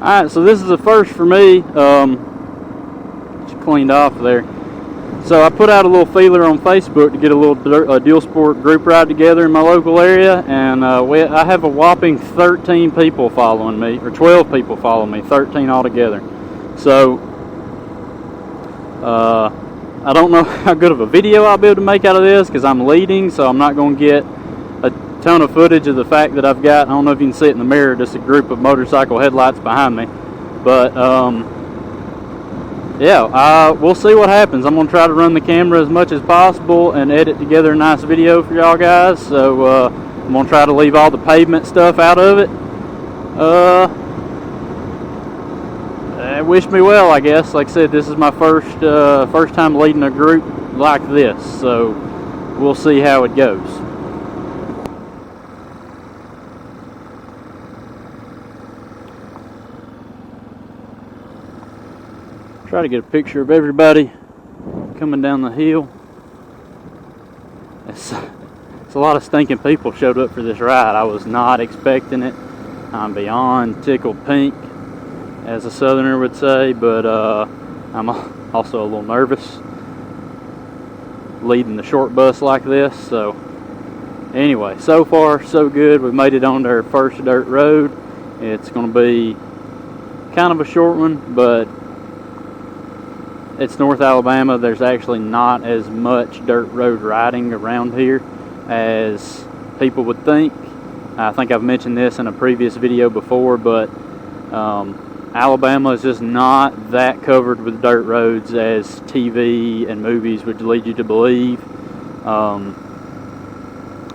Alright, so this is a first for me. Just cleaned off there. So I put out a little feeler on Facebook to get a little DualSport group ride together in my local area, and I have a whopping 13 people following me, or 12 people following me, 13 altogether. So I don't know how good of a video I'll be able to make out of this because I'm leading, so I'm not going to get a ton of footage of the fact that I've got, I don't know if you can see it in the mirror, just a group of motorcycle headlights behind me. But yeah, we'll see what happens. I'm going to try to run the camera as much as possible and edit together a nice video for y'all guys. So I'm going to try to leave all the pavement stuff out of it. Wish me well, I guess. Like I said, this is my first time leading a group like this, so we'll see how it goes. Try to get a picture of everybody coming down the hill. It's a lot of stinking people showed up for this ride. I was not expecting it. I'm beyond tickled pink, as a southerner would say, but I'm also a little nervous leading the short bus like this. So anyway, so far so good. We made it on our first dirt road. It's going to be kind of a short one, but it's North Alabama. There's actually not as much dirt road riding around here as people would think. I think I've mentioned this in a previous video before, but Alabama is just not that covered with dirt roads as TV and movies would lead you to believe.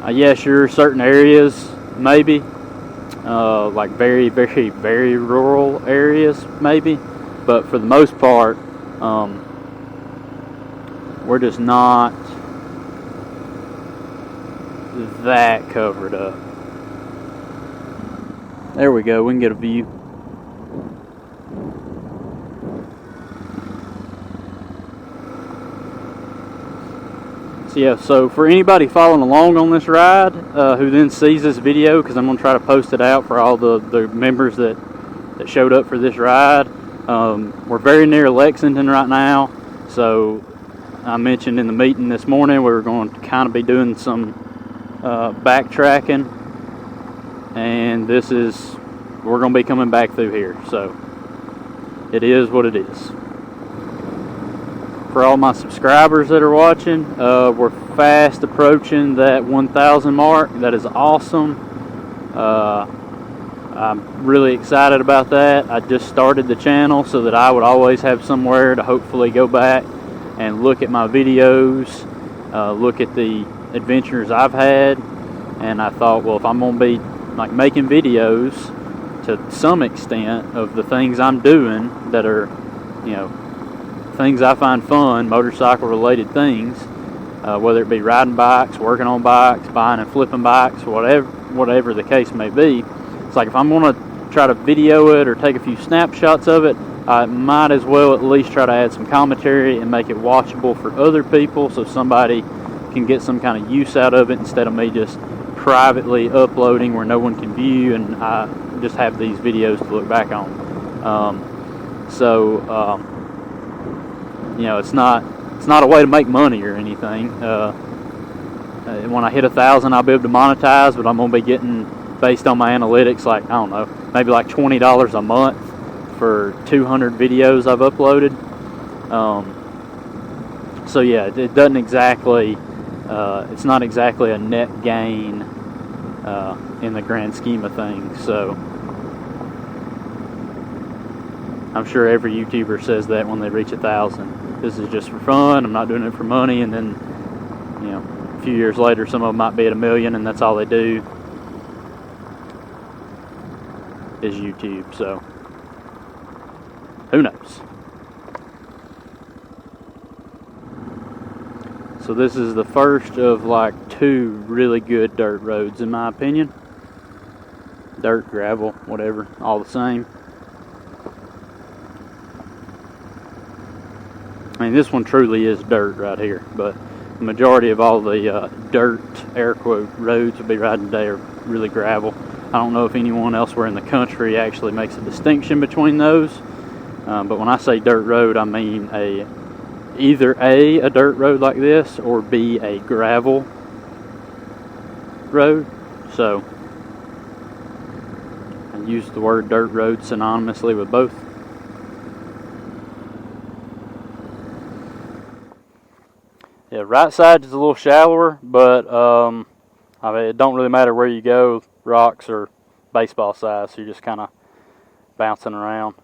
Yeah, sure, certain areas maybe, like very, very, very rural areas maybe, but for the most part, we're just not that covered up. There we go, we can get a view. So yeah, so for anybody following along on this ride, who then sees this video, because I'm going to try to post it out for all the members that showed up for this ride. We're very near Lexington right now, so I mentioned in the meeting this morning we were going to kind of be doing some backtracking, and we're going to be coming back through here, so it is what it is. For all my subscribers that are watching, we're fast approaching that 1,000 mark. That is awesome. I'm really excited about that. I just started the channel so that I would always have somewhere to hopefully go back and look at my videos, look at the adventures I've had, and I thought, well, if I'm going to be like making videos to some extent of the things I'm doing that are, you know, things I find fun, motorcycle related things, whether it be riding bikes, working on bikes, buying and flipping bikes, whatever the case may be. It's like if I'm going to try to video it or take a few snapshots of it, I might as well at least try to add some commentary and make it watchable for other people so somebody can get some kind of use out of it instead of me just privately uploading where no one can view and I just have these videos to look back on. You know, it's not a way to make money or anything. When I hit 1,000, I'll be able to monetize, but I'm going to be getting, based on my analytics, like, I don't know, maybe like $20 a month for 200 videos I've uploaded. So yeah, it doesn't exactly, it's not exactly a net gain in the grand scheme of things. So I'm sure every YouTuber says that when they reach 1,000. This is just for fun. I'm not doing it for money. And then, you know, a few years later, some of them might be at 1 million, and that's all they do is YouTube. So who knows? So this is the first of like 2 really good dirt roads, in my opinion. Dirt, gravel, whatever, all the same. I mean, this one truly is dirt right here, but the majority of all the dirt, air quote, roads we'll be riding today are really gravel. I don't know if anyone elsewhere in the country actually makes a distinction between those. But when I say dirt road, I mean either A, a dirt road like this, or B, a gravel road. So I use the word dirt road synonymously with both. Yeah, right side is a little shallower, but I mean, it don't really matter where you go, rocks or baseball size, so you're just kind of bouncing around.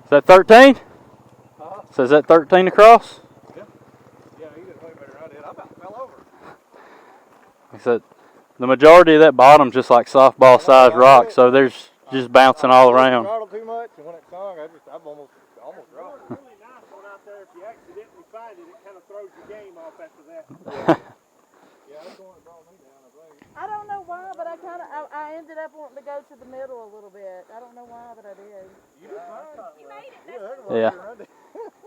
Is that 13? So is that 13 across? Yeah. Yeah, you did way better than I did. I about fell over. Like I said, the majority of that bottom's just like softball sized rock, so there's just bouncing all around. Throttle too much, and when it sung, I've almost dropped. It's really nice one out there. If you accidentally find it, it kind of throws your game off after that. Yeah, that's the one that brought me down, I think. I don't know why, but I ended up wanting to go to the middle a little bit. I don't know why, but I did. You did fine. You made it. Yeah.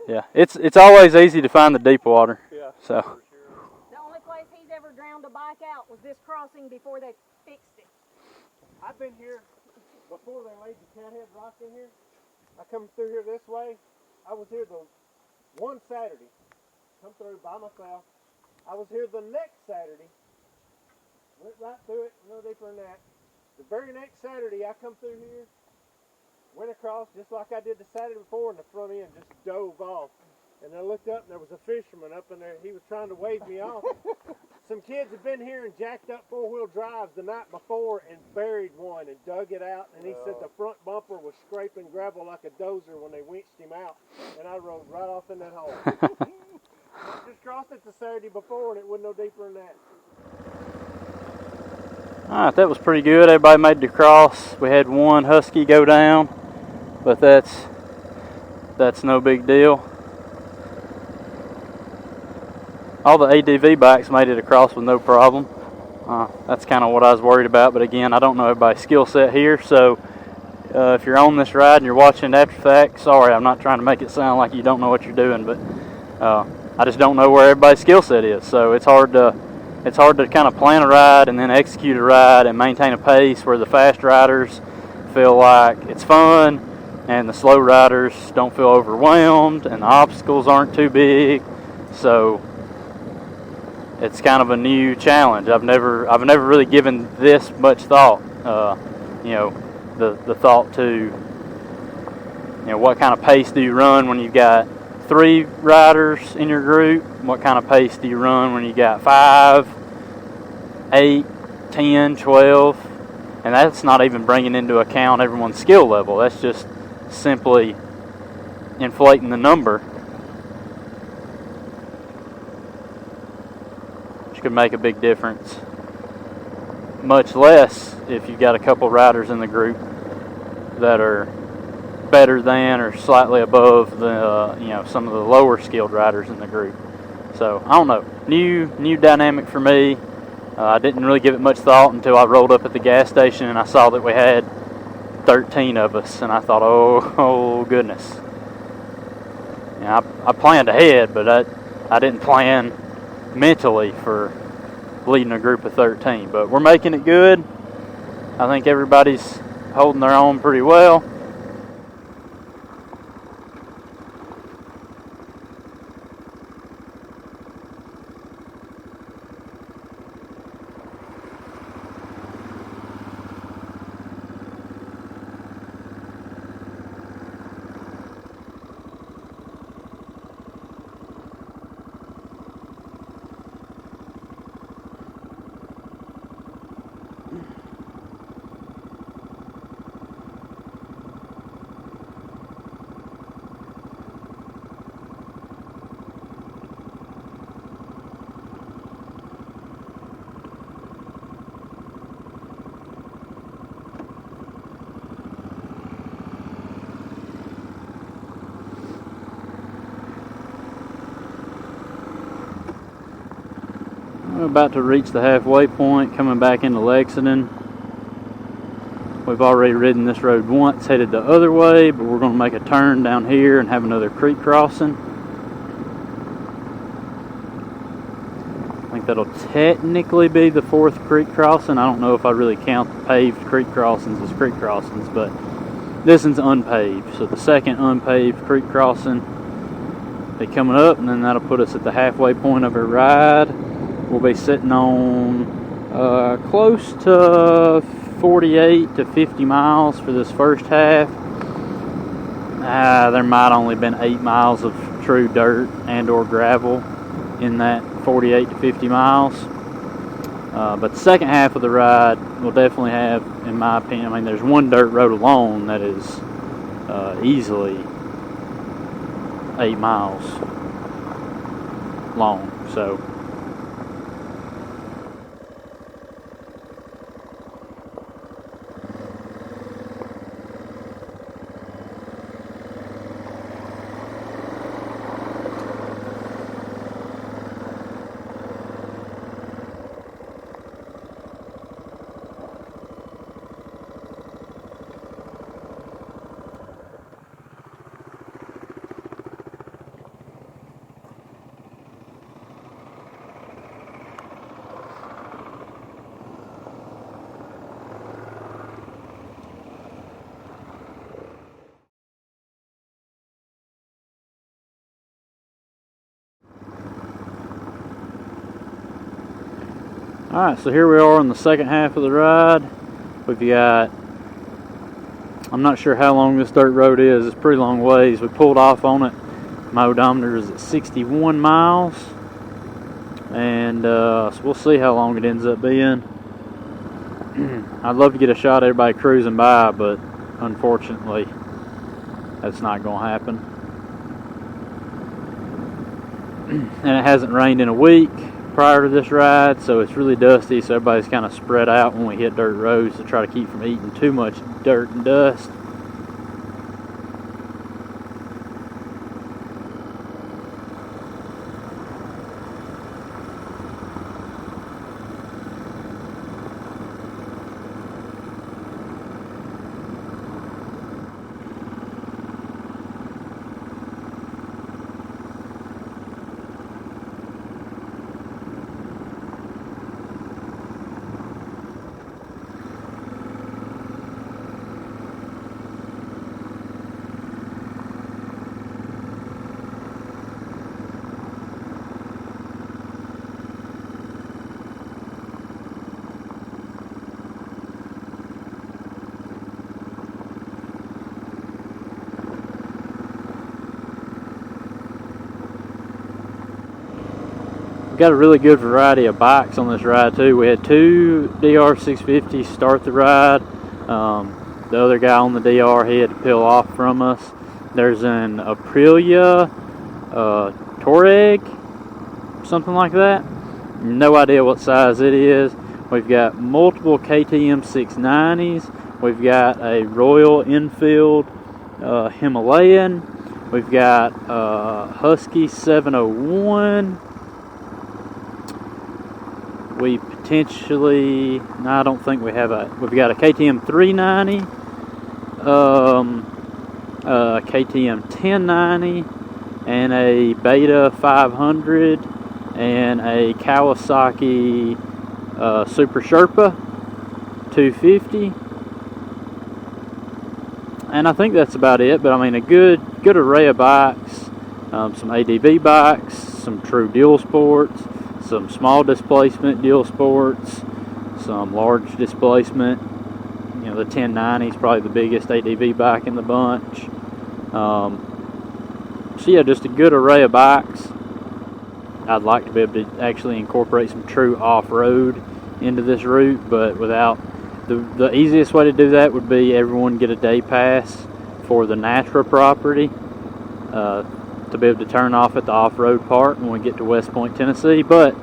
Yeah, it's always easy to find the deep water. Yeah. So. The only place he's ever drowned a bike out was this crossing before they fixed it. I've been here before they laid the cathead rock in here. I come through here this way. I was here the one Saturday. Come through by myself. I was here the next Saturday. Went right through it, no deeper than that. The very next Saturday, I come through here, went across just like I did the Saturday before, and the front end just dove off. And I looked up, and there was a fisherman up in there. He was trying to wave me off. Some kids had been here and jacked up four-wheel drives the night before and buried one and dug it out. And he said the front bumper was scraping gravel like a dozer when they winched him out. And I rode right off in that hole. Just crossed it the Saturday before, and it wasn't no deeper than that. Alright, that was pretty good. Everybody made the cross. We had one husky go down, but that's no big deal. All the ADV bikes made it across with no problem. That's kind of what I was worried about, but again, I don't know everybody's skill set here, so if you're on this ride and you're watching after the fact, sorry, I'm not trying to make it sound like you don't know what you're doing, but I just don't know where everybody's skill set is, so it's hard to kind of plan a ride and then execute a ride and maintain a pace where the fast riders feel like it's fun and the slow riders don't feel overwhelmed and the obstacles aren't too big. So it's kind of a new challenge. I've never really given this much thought. You know, the thought to, you know, what kind of pace do you run when you've got 3 riders in your group? What kind of pace do you run when you got 5, 8, 10, 12? And that's not even bringing into account everyone's skill level. That's just simply inflating the number, which could make a big difference. Much less if you've got a couple riders in the group that are better than or slightly above the you know, some of the lower skilled riders in the group. So I don't know, new dynamic for me. I didn't really give it much thought until I rolled up at the gas station and I saw that we had 13 of us, and I thought, oh goodness. You know, I planned ahead, but I didn't plan mentally for leading a group of 13. But we're making it good. I think everybody's holding their own pretty well. We're about to reach the halfway point, coming back into Lexington. We've already ridden this road once, headed the other way, but we're going to make a turn down here and have another creek crossing. I think that'll technically be the 4th creek crossing. I don't know if I really count the paved creek crossings as creek crossings, but this one's unpaved. So the 2nd unpaved creek crossing be coming up, and then that'll put us at the halfway point of our ride. We'll be sitting on close to 48 to 50 miles for this first half. There might only been 8 miles of true dirt and or gravel in that 48 to 50 miles. But the second half of the ride will definitely have, in my opinion, I mean, there's one dirt road alone that is easily 8 miles long. So alright, so here we are in the second half of the ride. We've got, I'm not sure how long this dirt road is. It's a pretty long ways. We pulled off on it. My odometer is at 61 miles. And so we'll see how long it ends up being. I'd love to get a shot of everybody cruising by, but unfortunately, that's not going to happen. And it hasn't rained in a week prior to this ride, so it's really dusty, so everybody's kind of spread out when we hit dirt roads to try to keep from eating too much dirt and dust. got a really good variety of bikes on this ride too. We had two DR650s start the ride. The other guy on the DR, he had to peel off from us. There's an Aprilia Touareg, something like that. No idea what size it is. We've got multiple KTM 690s. We've got a Royal Enfield Himalayan. We've got Husky 701. We potentially, no, I don't think we have we've got a KTM 390, KTM 1090, and a Beta 500, and a Kawasaki Super Sherpa 250. And I think that's about it, but I mean a good array of bikes, some ADV bikes, some true DualSports, some small displacement DualSports, some large displacement. You know, the 1090 is probably the biggest ADV bike in the bunch. So yeah, just a good array of bikes. I'd like to be able to actually incorporate some true off-road into this route, but without the easiest way to do that would be everyone get a day pass for the Natra property to be able to turn off at the off-road part when we get to West Point, Tennessee. But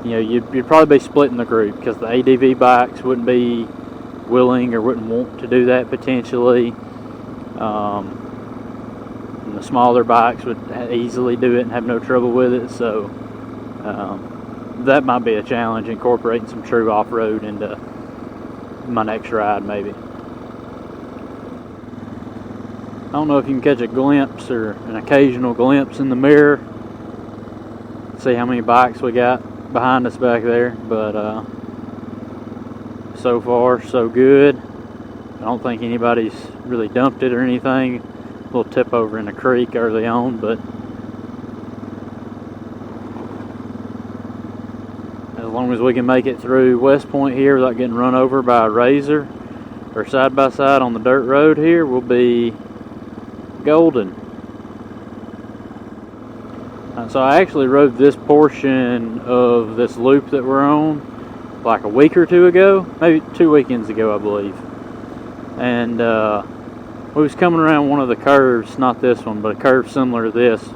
you know, you'd probably be splitting the group because the ADV bikes wouldn't be willing or wouldn't want to do that potentially. And the smaller bikes would easily do it and have no trouble with it. So that might be a challenge, incorporating some true off-road into my next ride maybe. I don't know if you can catch a glimpse or an occasional glimpse in the mirror, see how many bikes we got behind us back there, but so far so good. I don't think anybody's really dumped it or anything. A little tip over in the creek early on, but as long as we can make it through West Point here without getting run over by a Razor or side by side on the dirt road here, we'll be golden. So I actually rode this portion of this loop that we're on like a week or two ago, maybe 2 weekends ago I believe, and we was coming around one of the curves, not this one, but a curve similar to this.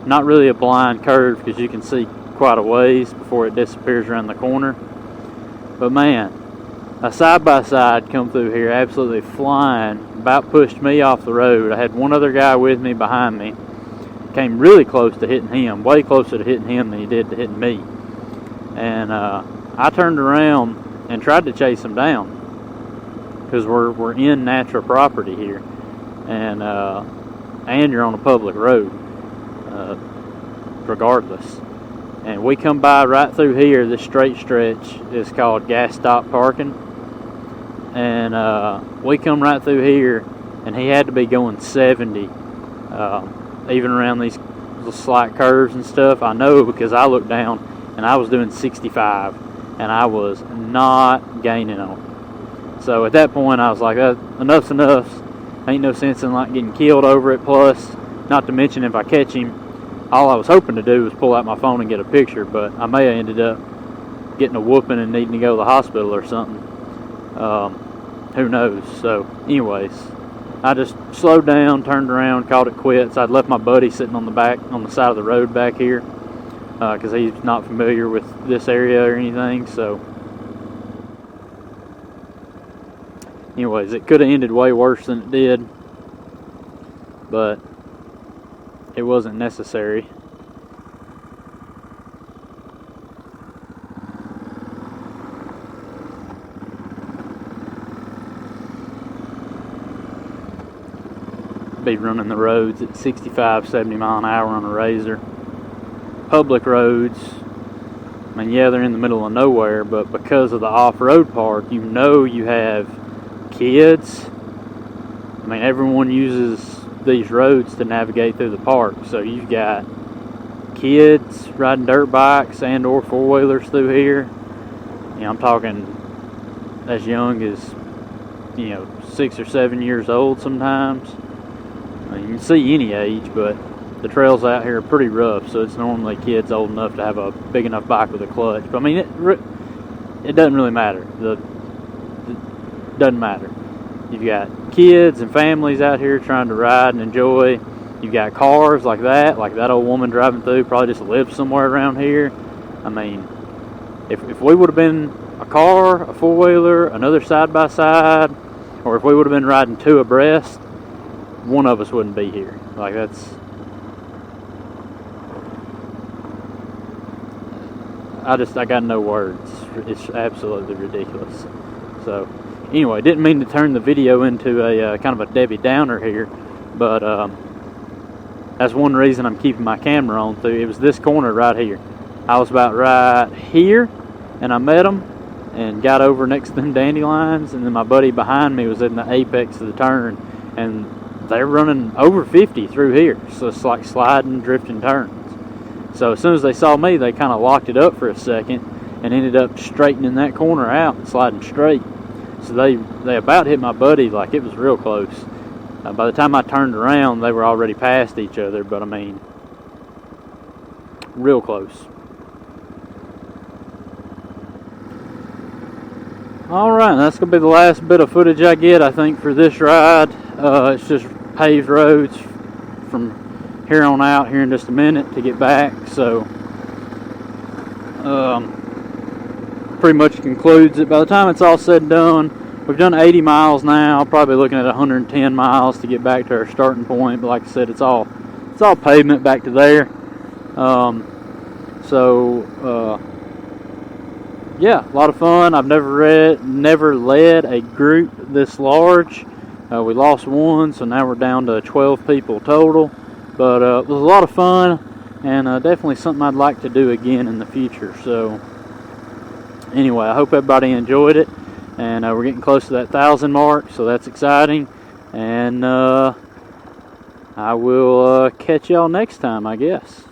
Not really a blind curve because you can see quite a ways before it disappears around the corner, but man, a side-by-side come through here absolutely flying, about pushed me off the road. I had one other guy with me behind me, came really close to hitting him, way closer to hitting him than he did to hitting me. And I turned around and tried to chase him down because we're in natural property here, and you're on a public road regardless. And we come by right through here. This straight stretch is called gas stop parking, and we come right through here, and he had to be going 70 even around these little slight curves and stuff. I know because I looked down and I was doing 65 and I was not gaining on him. So at that point I was like, enough's enough. Ain't no sense in like getting killed over it. Plus, not to mention if I catch him, all I was hoping to do was pull out my phone and get a picture, but I may have ended up getting a whooping and needing to go to the hospital or something. Who knows? So anyways, I just slowed down, turned around, called it quits. I'd left my buddy sitting on the side of the road back here because he's not familiar with this area or anything. So anyways, it could have ended way worse than it did, but it wasn't necessary. Be running the roads at 65, 70 mile an hour on a Razor. Public roads, I mean, yeah, they're in the middle of nowhere, but because of the off-road part, you know you have kids. I mean, everyone uses these roads to navigate through the park, so you've got kids riding dirt bikes and or four-wheelers through here. You know, I'm talking as young as, 6 or 7 years old sometimes. I mean, you can see any age, but the trails out here are pretty rough, so it's normally kids old enough to have a big enough bike with a clutch. But I mean, it doesn't really matter. It doesn't matter. You've got kids and families out here trying to ride and enjoy. You've got cars like that old woman driving through probably just lives somewhere around here. I mean, if we would have been a car, a four-wheeler, another side-by-side, or if we would have been riding two abreast, one of us wouldn't be here. Like, that's... I got no words. It's absolutely ridiculous. So, anyway, didn't mean to turn the video into a kind of a Debbie Downer here, but that's one reason I'm keeping my camera on through. It was this corner right here. I was about right here, and I met them and got over next to them dandelions, and then my buddy behind me was in the apex of the turn, and they're running over 50 through here, so it's like sliding, drifting turns. So as soon as they saw me, they kind of locked it up for a second and ended up straightening that corner out and sliding straight. So they about hit my buddy. Like, it was real close. By the time I turned around, they were already past each other, but I mean, real close. Alright, that's going to be the last bit of footage I get, I think, for this ride. It's just paved roads from here on out here in just a minute to get back, so pretty much concludes it. By the time it's all said and done, we've done 80 miles now, probably looking at 110 miles to get back to our starting point, but like I said, it's all pavement back to there. Yeah, a lot of fun. I've never led a group this large. We lost one, so now we're down to 12 people total. But it was a lot of fun, and definitely something I'd like to do again in the future. So anyway, I hope everybody enjoyed it, and we're getting close to that 1,000 mark, so that's exciting. And I will catch y'all next time, I guess.